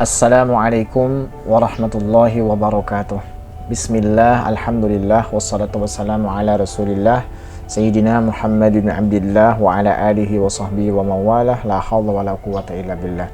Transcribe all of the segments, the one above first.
Assalamualaikum warahmatullahi wabarakatuh. Bismillah, alhamdulillah, wassalatu wassalamu ala rasulillah Sayyidina Muhammad bin Abdillah wa ala alihi wa sahbihi wa mawalah. La hawla wa la quwata illa billah.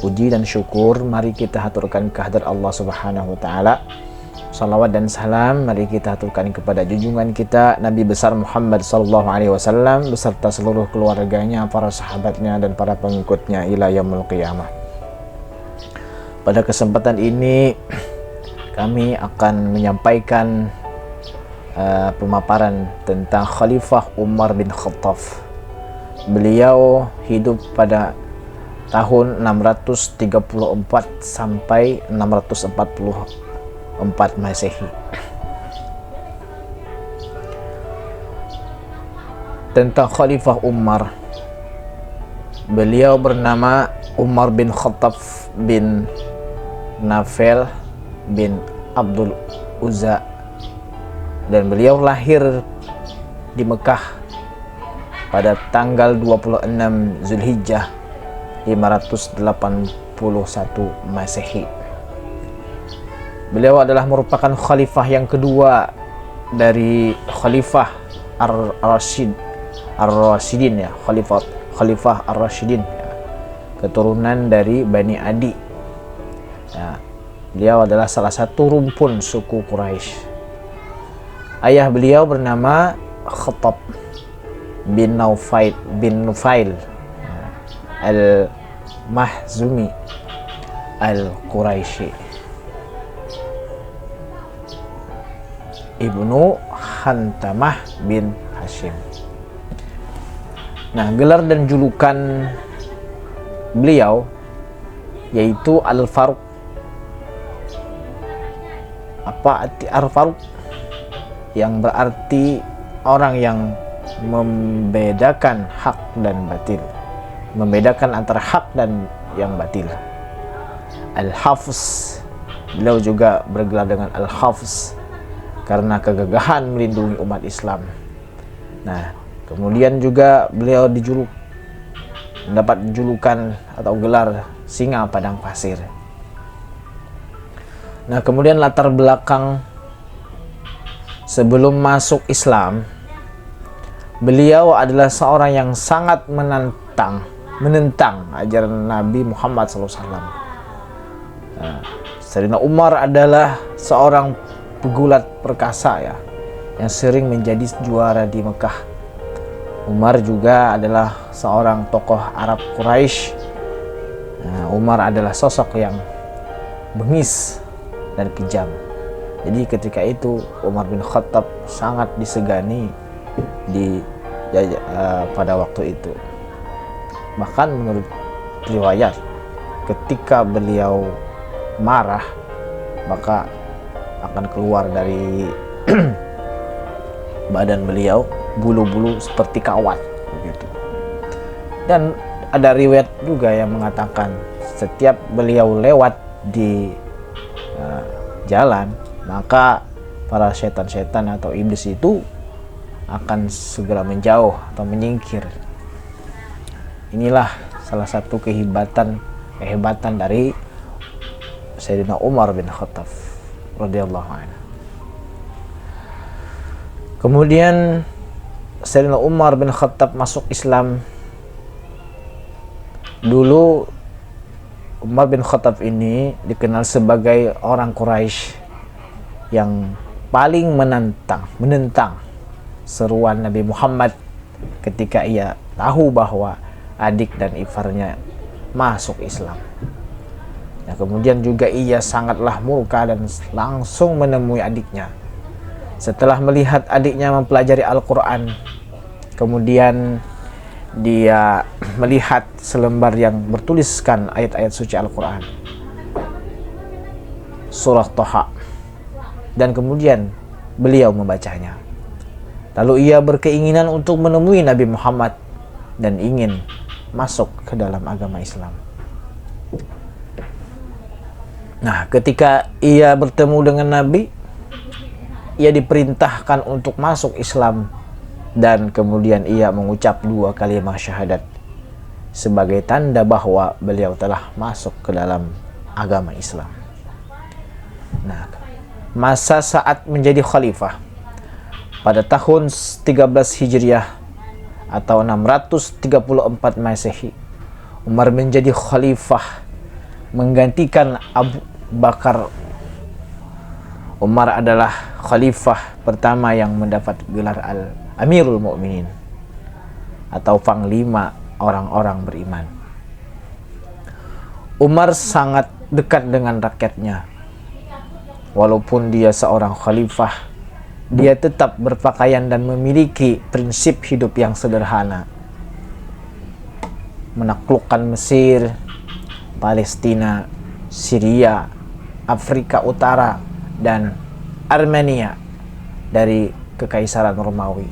Puji dan syukur mari kita haturkan kehadirat Allah subhanahu wa ta'ala. Salawat dan salam mari kita haturkan kepada junjungan kita Nabi besar Muhammad sallallahu alaihi wasallam beserta seluruh keluarganya, para sahabatnya dan para pengikutnya ila yaumil qiyamah. Pada kesempatan ini kami akan menyampaikan pemaparan tentang Khalifah Umar bin Khattab. Beliau hidup pada tahun 634 sampai 644 Masehi. Tentang Khalifah Umar, beliau bernama Umar bin Khattab bin Nafel bin Abdul Uzza, dan beliau lahir di Mekah pada tanggal 26 Zulhijjah 581 Masehi. Beliau adalah merupakan khalifah yang kedua dari Khalifah Ar-Rasyidin, ya, Khalifah Ar-Rasyidin, ya, keturunan dari Bani Adi. Ya, beliau adalah salah satu rumpun suku Quraisy. Ayah beliau bernama Khattab bin Nufail al-Mahzumi al-Quraisy, ibnu Hantamah bin Hashim. Nah, gelar dan julukan beliau yaitu Al-Faruq. Apa arti Al-Faruq? Yang berarti orang yang membedakan hak dan batil, membedakan antara hak dan yang batil. Al-Hafiz, beliau juga bergelar dengan Al-Hafiz karena kegagahan melindungi umat Islam. Nah, kemudian juga beliau mendapat julukan atau gelar Singa Padang Pasir. Nah, kemudian latar belakang sebelum masuk Islam, beliau adalah seorang yang sangat menentang ajaran Nabi Muhammad SAW. Nah, Sayyidina Umar adalah seorang pegulat perkasa, ya, yang sering menjadi juara di Mekah. Umar juga adalah seorang tokoh Arab Quraisy. Nah, Umar adalah sosok yang bengis dan kejam. Jadi ketika itu Umar bin Khattab sangat disegani pada waktu itu. Bahkan menurut riwayat, ketika beliau marah maka akan keluar dari badan beliau bulu-bulu seperti kawat begitu. Dan ada riwayat juga yang mengatakan setiap beliau lewat di jalan, maka para setan-setan atau iblis itu akan segera menjauh atau menyingkir. Inilah salah satu kehebatan dari Sayyidina Umar bin Khattab radhiyallahu anhu. Kemudian Sayyidina Umar bin Khattab masuk Islam. Dulu Umar bin Khattab ini dikenal sebagai orang Quraisy yang paling menentang seruan Nabi Muhammad ketika ia tahu bahwa adik dan iparnya masuk Islam. Nah, kemudian juga ia sangatlah murka dan langsung menemui adiknya. Setelah melihat adiknya mempelajari Al-Quran, kemudian dia melihat selembar yang bertuliskan ayat-ayat suci Al-Quran, surah Thaha, dan kemudian beliau membacanya. Lalu ia berkeinginan untuk menemui Nabi Muhammad dan ingin masuk ke dalam agama Islam. Nah, ketika ia bertemu dengan Nabi, ia diperintahkan untuk masuk Islam dan kemudian ia mengucap 2 kalimat syahadat sebagai tanda bahwa beliau telah masuk ke dalam agama Islam. Nah, masa saat menjadi khalifah pada tahun 13 Hijriah atau 634 Masehi, Umar menjadi khalifah menggantikan Abu Bakar. Umar adalah khalifah pertama yang mendapat gelar Amirul Mukminin atau panglima orang-orang beriman. Umar sangat dekat dengan rakyatnya. Walaupun dia seorang khalifah, dia tetap berpakaian dan memiliki prinsip hidup yang sederhana. Menaklukkan Mesir, Palestina, Syria, Afrika Utara, dan Armenia dari Kekaisaran Romawi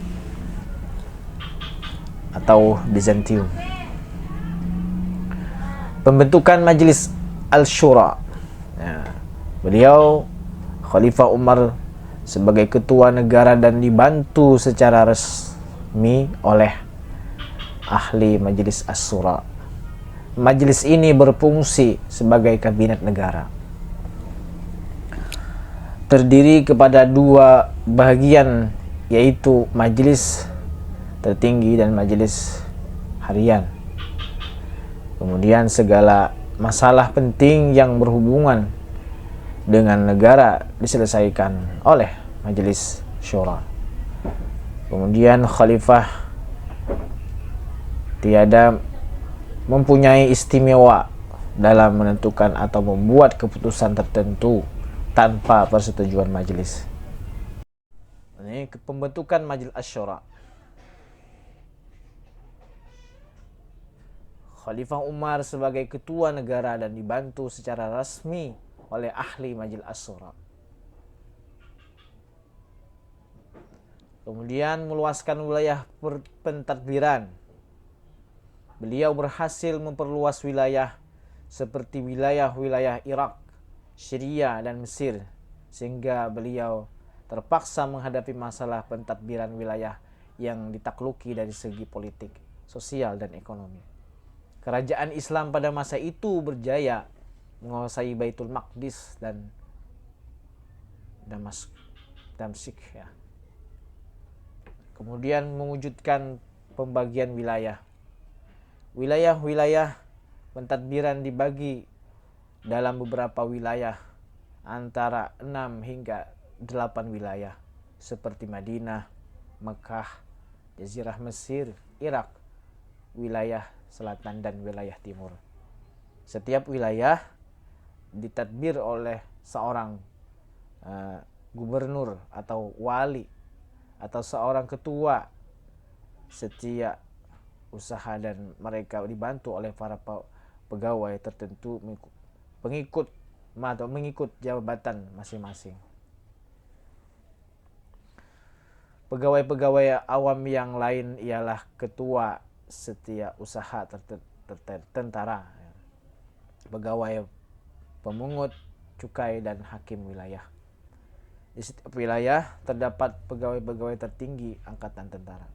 atau Bizantium. Pembentukan Majelis Al-Syura. Beliau Khalifah Umar sebagai ketua negara dan dibantu secara resmi oleh ahli Majelis As-Syura. Majelis ini berfungsi sebagai kabinet negara. Terdiri kepada dua bagian, yaitu majelis tertinggi dan majelis harian. Kemudian segala masalah penting yang berhubungan dengan negara diselesaikan oleh majelis syura. Kemudian khalifah tiada mempunyai istimewa dalam menentukan atau membuat keputusan tertentu tanpa persetujuan majelis. Ini pembentukan Majelis Asy-Syura. Khalifah Umar sebagai ketua negara dan dibantu secara resmi oleh ahli Majelis Asy-Syura. Kemudian meluaskan wilayah pentadbiran. Beliau berhasil memperluas wilayah seperti wilayah-wilayah Irak, Syria, dan Mesir, sehingga beliau terpaksa menghadapi masalah pentadbiran wilayah yang ditakluki dari segi politik, sosial, dan ekonomi. Kerajaan Islam pada masa itu berjaya menguasai Baitul Maqdis dan Damsyik, ya. Kemudian mewujudkan pembagian wilayah. Wilayah-wilayah pentadbiran dibagi dalam beberapa wilayah antara 6 hingga 8 wilayah seperti Madinah, Mekah, Jazirah Mesir, Irak, wilayah selatan, dan wilayah timur. Setiap wilayah ditadbir oleh seorang gubernur atau wali atau seorang ketua setiap usaha, dan mereka dibantu oleh para pegawai tertentu mengikut jabatan masing-masing. Pegawai-pegawai awam yang lain ialah ketua setiap usaha tentara, pegawai pemungut cukai, dan hakim wilayah. Di setiap wilayah terdapat pegawai-pegawai tertinggi angkatan tentara.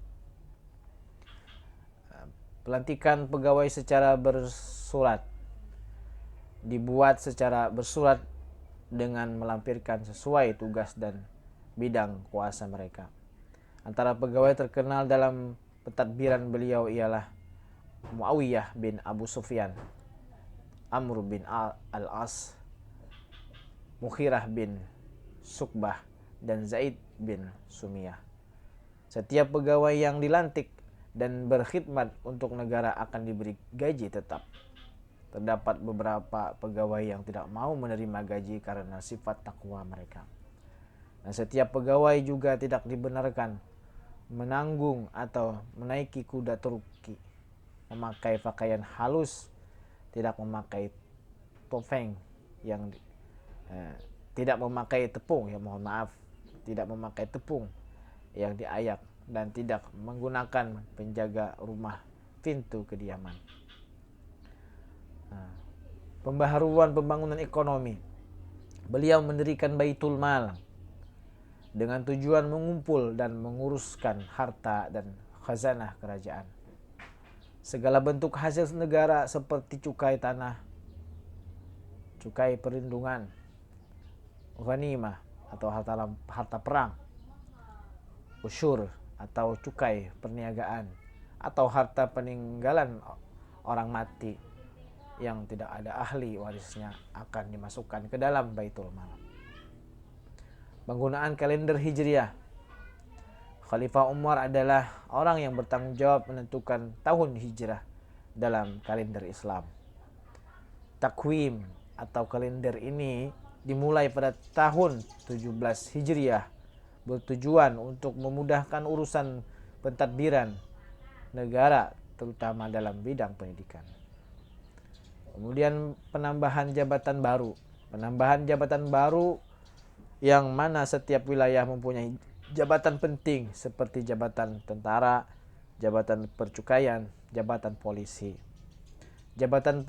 Pelantikan pegawai secara bersurat dibuat secara bersurat dengan melampirkan sesuai tugas dan bidang kuasa mereka. Antara pegawai terkenal dalam pentadbiran beliau ialah Muawiyah bin Abu Sufyan, Amr bin Al-As, Mukhirah bin Sukbah, dan Zaid bin Sumiyah. Setiap pegawai yang dilantik dan berkhidmat untuk negara akan diberi gaji tetap. Terdapat beberapa pegawai yang tidak mau menerima gaji karena sifat takwa mereka. Dan setiap pegawai juga tidak dibenarkan menanggung atau menaiki kuda Turki, memakai pakaian halus, tidak memakai topeng yang tidak memakai tepung, tidak memakai tepung yang diayak, dan tidak menggunakan penjaga rumah pintu kediaman. Pembaharuan pembangunan ekonomi. Beliau mendirikan Baitul Mal dengan tujuan mengumpul dan menguruskan harta dan khazanah kerajaan. Segala bentuk hasil negara seperti cukai tanah, cukai perlindungan, ghanimah atau harta perang, usyur atau cukai perniagaan, atau harta peninggalan orang mati yang tidak ada ahli warisnya akan dimasukkan ke dalam Baitul Mal. Penggunaan kalender Hijriah. Khalifah Umar adalah orang yang bertanggung jawab menentukan tahun hijrah dalam kalender Islam. Takwim atau kalender ini dimulai pada tahun 17 Hijriah, bertujuan untuk memudahkan urusan pentadbiran negara terutama dalam bidang pendidikan. Kemudian penambahan jabatan baru. Penambahan jabatan baru yang mana setiap wilayah mempunyai jabatan penting seperti jabatan tentara, jabatan percukaian, jabatan polisi, jabatan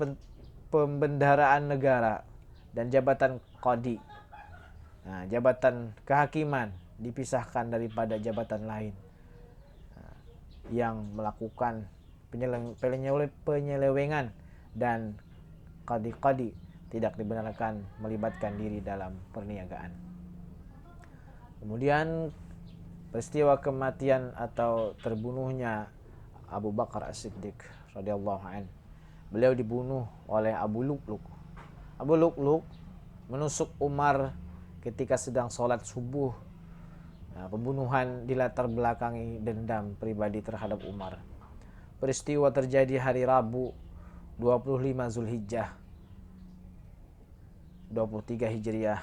pembendaraan negara, dan jabatan qadi. Nah, jabatan kehakiman dipisahkan daripada jabatan lain yang melakukan penyelewengan, dan qadi-qadi tidak dibenarkan melibatkan diri dalam perniagaan. Kemudian peristiwa kematian atau terbunuhnya Abu Bakar As-Siddiq radhiyallahu anhu. Beliau dibunuh oleh Abu Lu'lu'k. Abu Lu'lu'k menusuk Umar ketika sedang sholat subuh. Nah, pembunuhan dilatar belakangi dendam pribadi terhadap Umar. Peristiwa terjadi hari Rabu 25 Zulhijjah 23 Hijriah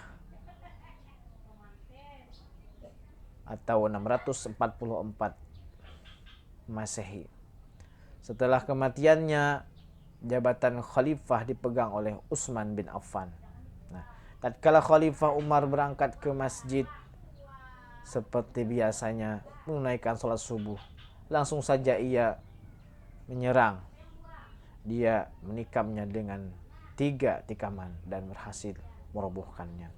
atau 644 Masehi. Setelah kematiannya, jabatan khalifah dipegang oleh Utsman bin Affan. Nah, tatkala Khalifah Umar berangkat ke masjid seperti biasanya menunaikan sholat subuh, langsung saja ia menyerang. Dia menikamnya dengan 3 tikaman dan berhasil merobohkannya.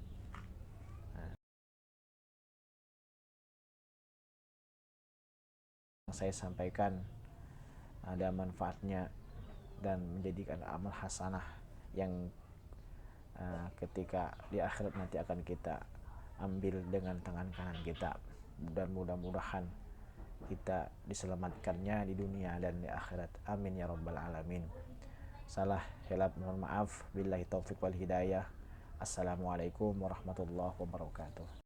Yang saya sampaikan ada manfaatnya dan menjadikan amal hasanah yang ketika di akhirat nanti akan kita ambil dengan tangan kanan kita, dan mudah-mudahan kita diselamatkannya di dunia dan di akhirat. Amin ya rabbal alamin. Salah hilaf mohon maaf. Billahi taufiq wal hidayah. Assalamualaikum warahmatullahi wabarakatuh.